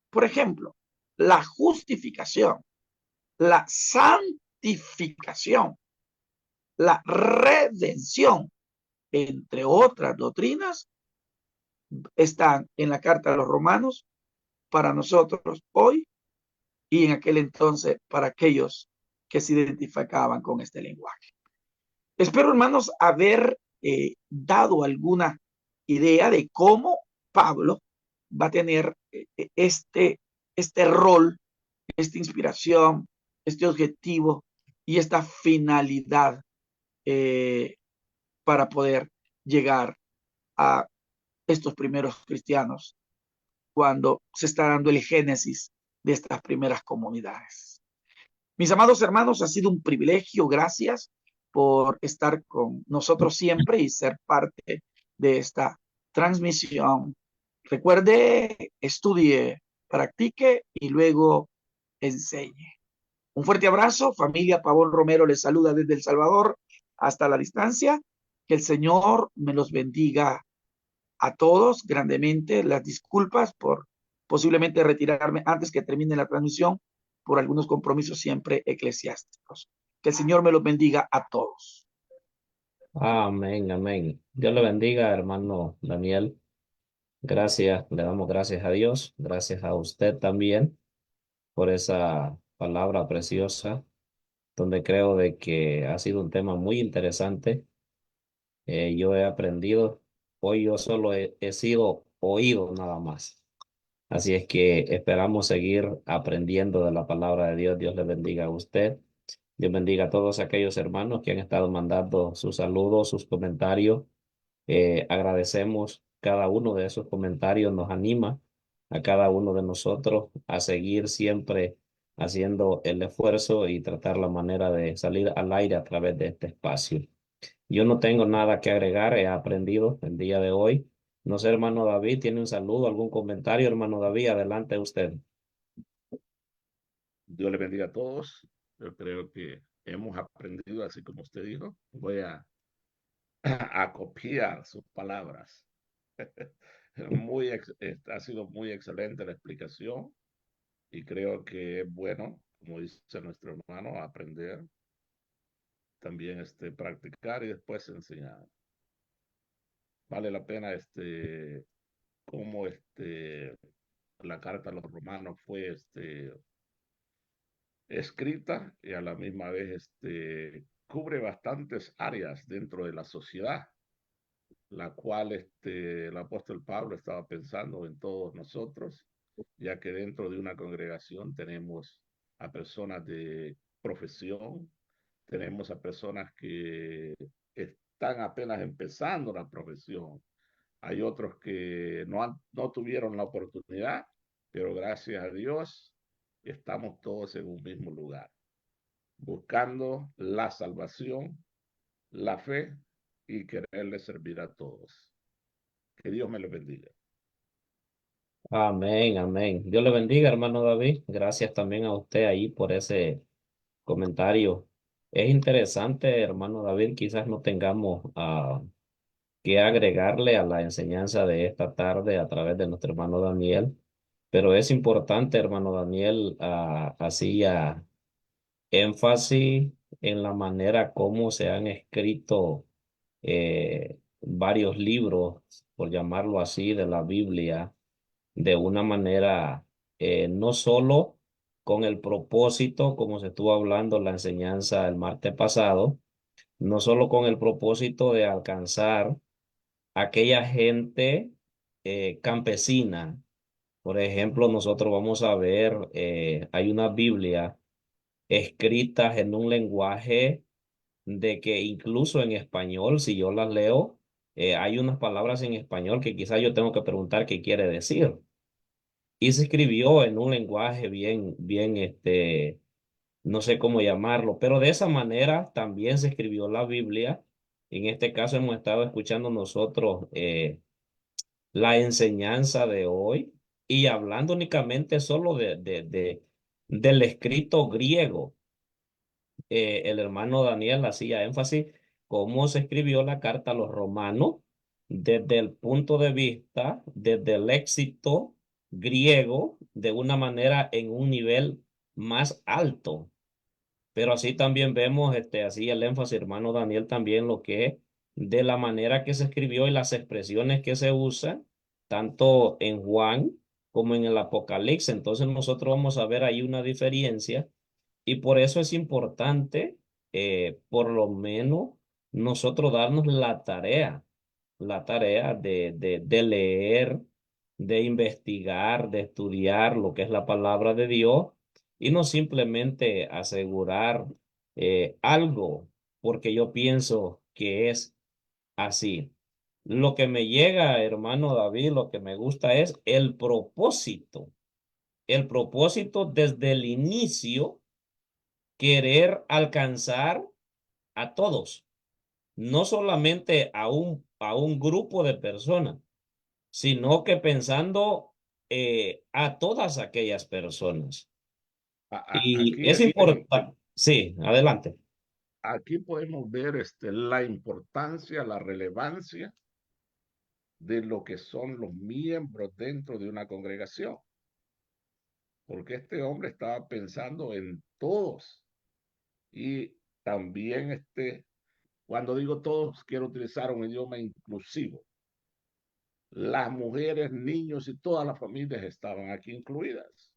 Por ejemplo, la justificación, la santificación, la redención, entre otras doctrinas, están en la carta de los romanos para nosotros hoy y en aquel entonces para aquellos que se identificaban con este lenguaje. Espero, hermanos, haber dado alguna idea de cómo Pablo va a tener este rol, esta inspiración, este objetivo y esta finalidad eh, para poder llegar a estos primeros cristianos cuando se está dando el génesis de estas primeras comunidades. Mis amados hermanos, ha sido un privilegio. Gracias por estar con nosotros siempre y ser parte de esta transmisión. Recuerde, estudie, practique y luego enseñe. Un fuerte abrazo. Familia Pavón Romero les saluda desde El Salvador hasta la distancia. Que el Señor me los bendiga a todos grandemente. Las disculpas por posiblemente retirarme antes que termine la transmisión por algunos compromisos siempre eclesiásticos. Que el Señor me los bendiga a todos. Amén, amén. Dios le bendiga, hermano Daniel. Gracias, le damos gracias a Dios. Gracias a usted también por esa palabra preciosa, donde creo de que ha sido un tema muy interesante. Yo he aprendido, hoy yo solo he sido oído nada más. Así es que esperamos seguir aprendiendo de la palabra de Dios. Dios le bendiga a usted. Dios bendiga a todos aquellos hermanos que han estado mandando sus saludos, sus comentarios. Agradecemos cada uno de esos comentarios, nos anima a cada uno de nosotros a seguir siempre haciendo el esfuerzo y tratar la manera de salir al aire a través de este espacio. Yo no tengo nada que agregar, he aprendido el día de hoy. No sé, hermano David, ¿tiene un saludo, algún comentario, hermano David? Adelante usted. Dios le bendiga a todos. Yo creo que hemos aprendido, así como usted dijo. Voy a copiar sus palabras. Ha sido muy excelente la explicación y creo que es bueno, como dice nuestro hermano, aprender, también practicar y después enseñar. Vale la pena cómo la carta a los romanos fue escrita y a la misma vez cubre bastantes áreas dentro de la sociedad, la cual el apóstol Pablo estaba pensando en todos nosotros, ya que dentro de una congregación tenemos a personas de profesión, tenemos a personas que están apenas empezando la profesión, hay otros que no tuvieron la oportunidad, pero gracias a Dios estamos todos en un mismo lugar, buscando la salvación, la fe y quererle servir a todos. Que Dios me lo bendiga. Amén, amén. Dios le bendiga, hermano David. Gracias también a usted ahí por ese comentario. Es interesante, hermano David, quizás no tengamos que agregarle a la enseñanza de esta tarde a través de nuestro hermano Daniel, pero es importante, hermano Daniel, hacía énfasis en la manera como se han escrito varios libros, por llamarlo así, de la Biblia, de una manera no solo con el propósito, como se estuvo hablando en la enseñanza el martes pasado, no solo con el propósito de alcanzar aquella gente campesina. Por ejemplo, nosotros vamos a ver, hay una Biblia escritas en un lenguaje de que incluso en español, si yo las leo, hay unas palabras en español que quizás yo tengo que preguntar qué quiere decir. Y se escribió en un lenguaje bien, bien, no sé cómo llamarlo, pero de esa manera también se escribió la Biblia. En este caso hemos estado escuchando nosotros la enseñanza de hoy y hablando únicamente solo del escrito griego, el hermano Daniel hacía énfasis cómo se escribió la carta a los romanos desde el punto de vista, desde el éxito griego, de una manera en un nivel más alto. Pero así también vemos, así el énfasis, hermano Daniel, también lo que es de la manera que se escribió y las expresiones que se usan, tanto en Juan como en el Apocalipsis. Entonces nosotros vamos a ver ahí una diferencia y por eso es importante, por lo menos, nosotros darnos la tarea de leer, de investigar, de estudiar lo que es la palabra de Dios y no simplemente asegurar algo, porque yo pienso que es así. Lo que me llega, hermano David, lo que me gusta es el propósito desde el inicio querer alcanzar a todos, no solamente a un grupo de personas, sino que pensando a todas aquellas personas. Y Aquí, es importante, sí, adelante. aquí podemos ver la importancia, la relevancia de lo que son los miembros dentro de una congregación, porque este hombre estaba pensando en todos y también cuando digo todos, quiero utilizar un idioma inclusivo. Las mujeres, niños y todas las familias estaban aquí incluidas.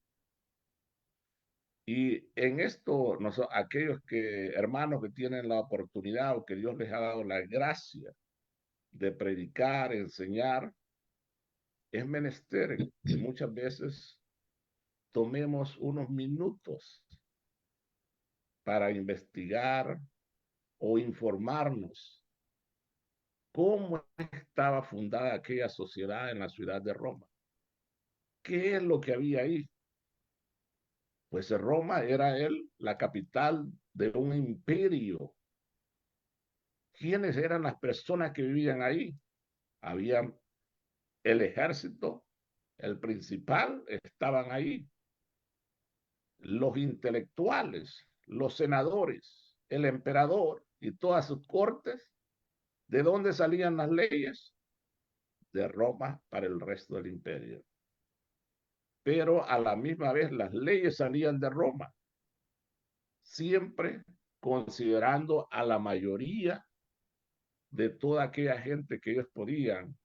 Y en esto, aquellos hermanos que tienen la oportunidad o que Dios les ha dado la gracia de predicar, enseñar, es menester que muchas veces tomemos unos minutos para investigar o informarnos cómo estaba fundada aquella sociedad en la ciudad de Roma. ¿Qué es lo que había ahí? Pues Roma era la capital de un imperio. ¿Quiénes eran las personas que vivían ahí? Había el ejército, el principal, estaban ahí. Los intelectuales, los senadores, el emperador y todas sus cortes. ¿De dónde salían las leyes? De Roma para el resto del imperio. Pero a la misma vez las leyes salían de Roma, siempre considerando a la mayoría de toda aquella gente que ellos podían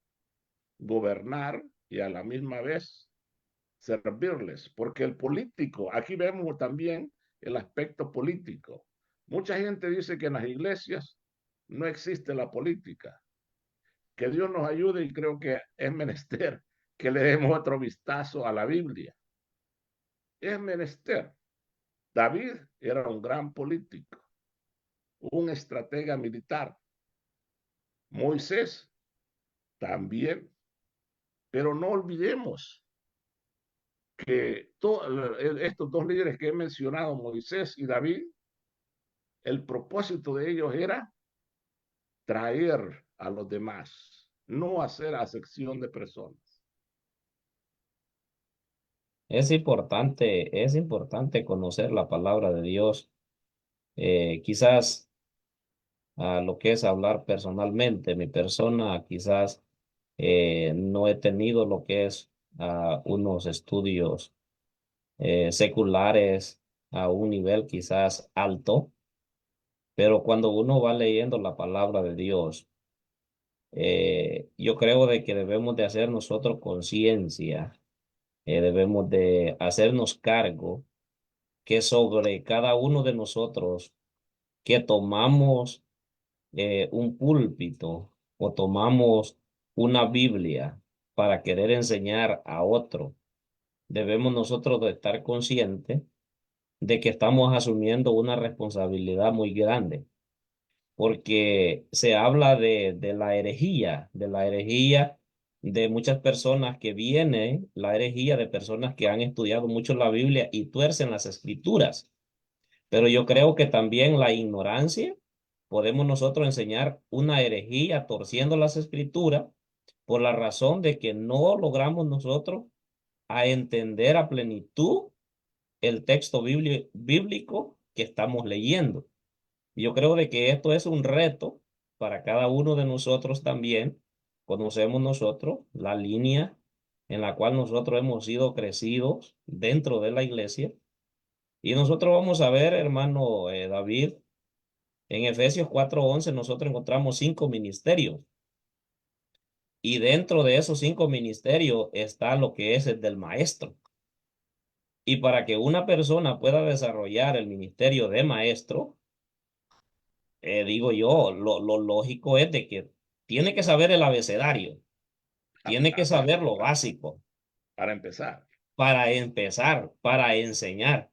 gobernar y a la misma vez servirles, porque el político, aquí vemos también el aspecto político. Mucha gente dice que en las iglesias no existe la política. Que Dios nos ayude y creo que es menester que le demos otro vistazo a la Biblia. Es menester. David era un gran político, un estratega militar. Moisés también. Pero no olvidemos que estos dos líderes que he mencionado, Moisés y David, el propósito de ellos era traer a los demás, no hacer acepción de personas. Es importante conocer la palabra de Dios. Quizás a lo que es hablar personalmente, mi persona, quizás no he tenido lo que es unos estudios seculares a un nivel quizás alto, pero cuando uno va leyendo la palabra de Dios, yo creo de que debemos de hacer nosotros conciencia, debemos de hacernos cargo que sobre cada uno de nosotros que tomamos un púlpito o tomamos una Biblia para querer enseñar a otro, debemos nosotros de estar conscientes de que estamos asumiendo una responsabilidad muy grande, porque se habla de la herejía de muchas personas que vienen, la herejía de personas que han estudiado mucho la Biblia y tuercen las escrituras. Pero yo creo que también la ignorancia, podemos nosotros enseñar una herejía torciendo las escrituras por la razón de que no logramos nosotros a entender a plenitud el texto bíblico que estamos leyendo. Yo creo de que esto es un reto para cada uno de nosotros también. Conocemos nosotros la línea en la cual nosotros hemos sido crecidos dentro de la iglesia. Y nosotros vamos a ver, hermano David, en Efesios 4:11 nosotros encontramos 5 ministerios. Y dentro de esos 5 ministerios está lo que es el del maestro. Y para que una persona pueda desarrollar el ministerio de maestro, digo yo, lo lógico es de que tiene que saber el abecedario, tiene que para saber lo empezar. básico Para empezar. para empezar, para enseñar.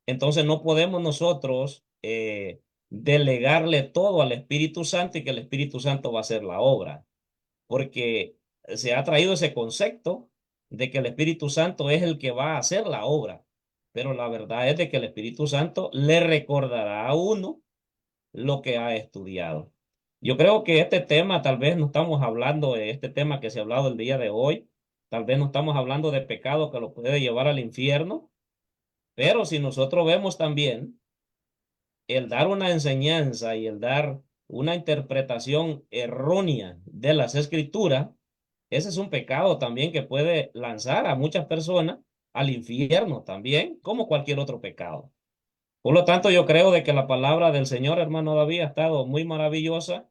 Entonces no podemos nosotros delegarle todo al Espíritu Santo y que el Espíritu Santo va a hacer la obra, porque se ha traído ese concepto de que el Espíritu Santo es el que va a hacer la obra, pero la verdad es de que el Espíritu Santo le recordará a uno lo que ha estudiado. Yo creo que este tema, tal vez no estamos hablando de este tema que se ha hablado el día de hoy, tal vez no estamos hablando de pecado que lo puede llevar al infierno, pero si nosotros vemos también el dar una enseñanza y el dar una interpretación errónea de las escrituras, ese es un pecado también que puede lanzar a muchas personas al infierno también, como cualquier otro pecado. Por lo tanto, yo creo de que la palabra del Señor, hermano David, ha estado muy maravillosa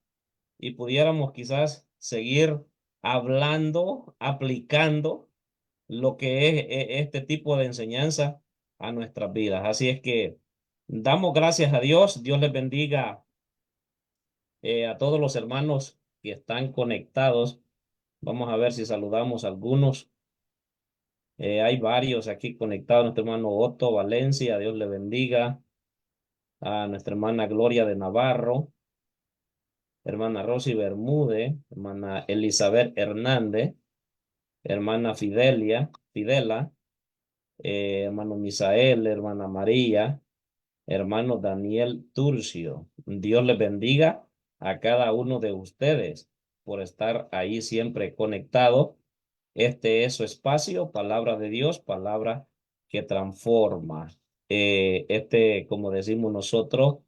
y pudiéramos quizás seguir hablando, aplicando lo que es este tipo de enseñanza a nuestras vidas. Así es que damos gracias a Dios. Dios les bendiga a todos los hermanos que están conectados. Vamos a ver si saludamos a algunos. Hay varios aquí conectados. Nuestro hermano Otto Valencia, Dios le bendiga. A nuestra hermana Gloria de Navarro, hermana Rosy Bermúdez, hermana Elizabeth Hernández, hermana Fidela, hermano Misael, hermana María, hermano Daniel Turcio. Dios les bendiga a cada uno de ustedes por estar ahí siempre conectado. Este es su espacio, palabra de Dios, palabra que transforma. Como decimos nosotros,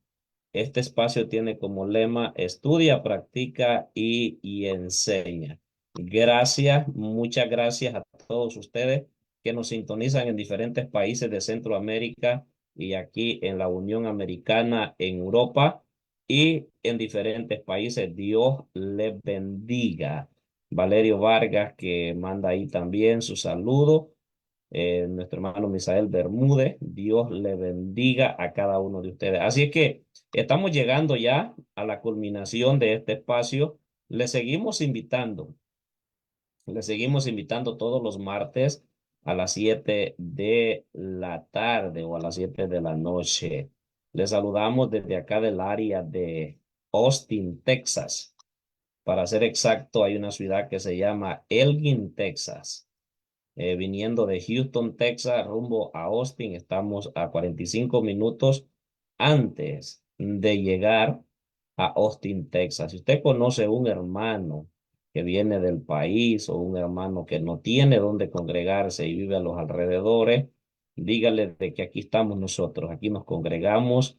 este espacio tiene como lema: estudia, practica y enseña. Gracias, muchas gracias a todos ustedes que nos sintonizan en diferentes países de Centroamérica y aquí en la Unión Americana, en Europa y en diferentes países. Dios les bendiga. Valerio Vargas, que manda ahí también su saludo. Nuestro hermano Misael Bermúdez, Dios le bendiga a cada uno de ustedes. Así es que estamos llegando ya a la culminación de este espacio. Le seguimos invitando todos los martes a las 7 de la tarde o a las 7 de la noche. Les saludamos desde acá del área de Austin, Texas. Para ser exacto, hay una ciudad que se llama Elgin, Texas. Viniendo de Houston, Texas, rumbo a Austin, estamos a 45 minutos antes de llegar a Austin, Texas. Si usted conoce un hermano que viene del país o un hermano que no tiene dónde congregarse y vive a los alrededores, dígale de que aquí estamos nosotros, aquí nos congregamos,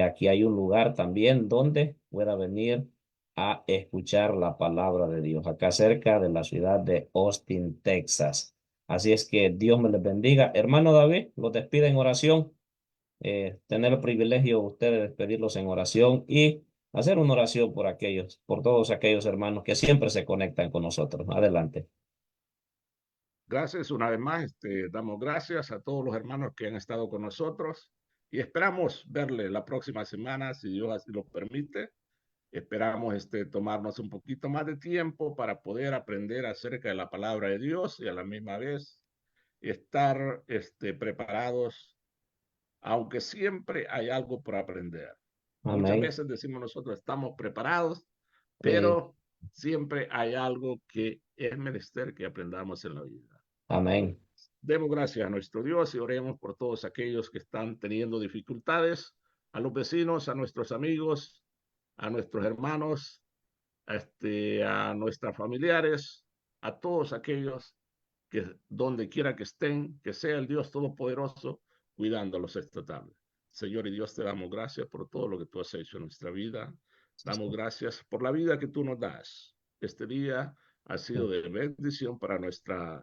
aquí hay un lugar también donde pueda venir a escuchar la palabra de Dios, acá cerca de la ciudad de Austin, Texas. Así es que Dios me les bendiga. Hermano David, los despide en oración. Tener el privilegio usted de despedirlos en oración y hacer una oración por aquellos, por todos aquellos hermanos que siempre se conectan con nosotros. Adelante. Gracias una vez más. Damos gracias a todos los hermanos que han estado con nosotros y esperamos verle la próxima semana, si Dios así lo permite. Esperamos tomarnos un poquito más de tiempo para poder aprender acerca de la palabra de Dios y a la misma vez estar preparados, aunque siempre hay algo por aprender. Muchas Amén. veces decimos nosotros estamos preparados, Sí. pero siempre hay algo que es menester que aprendamos en la vida. Amén. Demos gracias a nuestro Dios y oremos por todos aquellos que están teniendo dificultades, a los vecinos, a nuestros amigos, a nuestros hermanos, a nuestros familiares, a todos aquellos que donde quiera que estén, que sea el Dios Todopoderoso cuidándolos esta tarde. Señor y Dios, te damos gracias por todo lo que tú has hecho en nuestra vida. Damos gracias por la vida que tú nos das. Este día ha sido de bendición para nuestra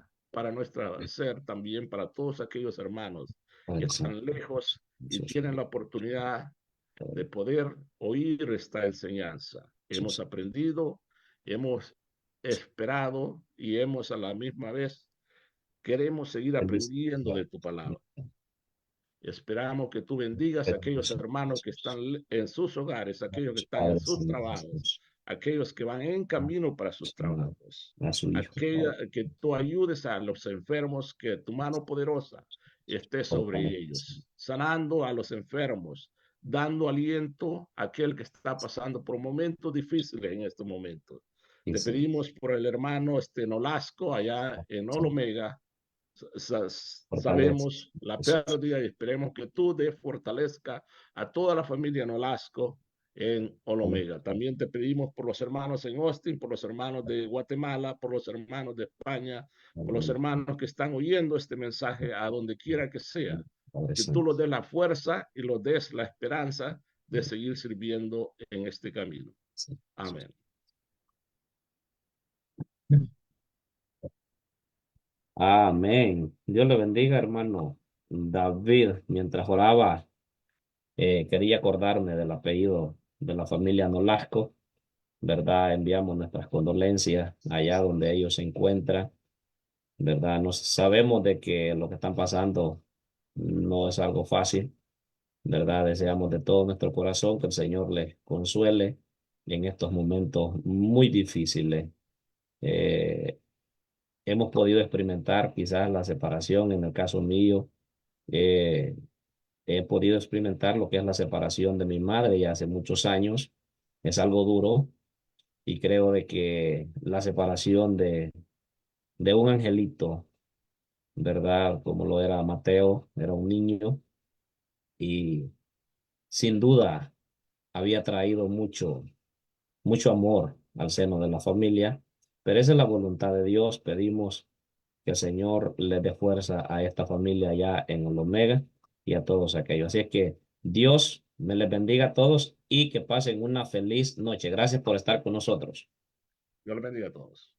ser, también para todos aquellos hermanos que están lejos y tienen la oportunidad de poder oír esta enseñanza. Hemos aprendido, hemos esperado y hemos a la misma vez queremos seguir aprendiendo de tu palabra. Esperamos que tú bendigas a aquellos hermanos que están en sus hogares, aquellos que están en sus trabajos, aquellos que van en camino para sus trabajos, que tú ayudes a los enfermos, que tu mano poderosa esté sobre ellos, sanando a los enfermos, dando aliento a aquel que está pasando por momentos difíciles en estos momentos. Te pedimos por el hermano Nolasco allá en Olomega. Sabemos la pérdida y esperemos que tú fortalezca a toda la familia Nolasco en Olomega. También te pedimos por los hermanos en Austin, por los hermanos de Guatemala, por los hermanos de España, por los hermanos que están oyendo este mensaje a donde quiera que sea. Que tú los des la fuerza y los des la esperanza de seguir sirviendo en este camino. Amén. Amén. Dios le bendiga, hermano David. Mientras oraba, quería acordarme del apellido de la familia Nolasco, ¿verdad? Enviamos nuestras condolencias allá donde ellos se encuentran, ¿verdad? Nos sabemos de que lo que están pasando no es algo fácil, ¿verdad? Deseamos de todo nuestro corazón que el Señor les consuele en estos momentos muy difíciles. Eh, Hemos podido experimentar quizás la separación, en el caso mío, eh, he podido experimentar lo que es la separación de mi madre ya hace muchos años. Es algo duro y creo de que la separación de un angelito, ¿verdad? Como lo era Mateo, era un niño y sin duda había traído mucho amor al seno de la familia, pero esa es la voluntad de Dios. Pedimos que el Señor le dé fuerza a esta familia allá en el Omega y a todos aquellos. Así es que Dios me les bendiga a todos y que pasen una feliz noche. Gracias por estar con nosotros. Dios les bendiga a todos.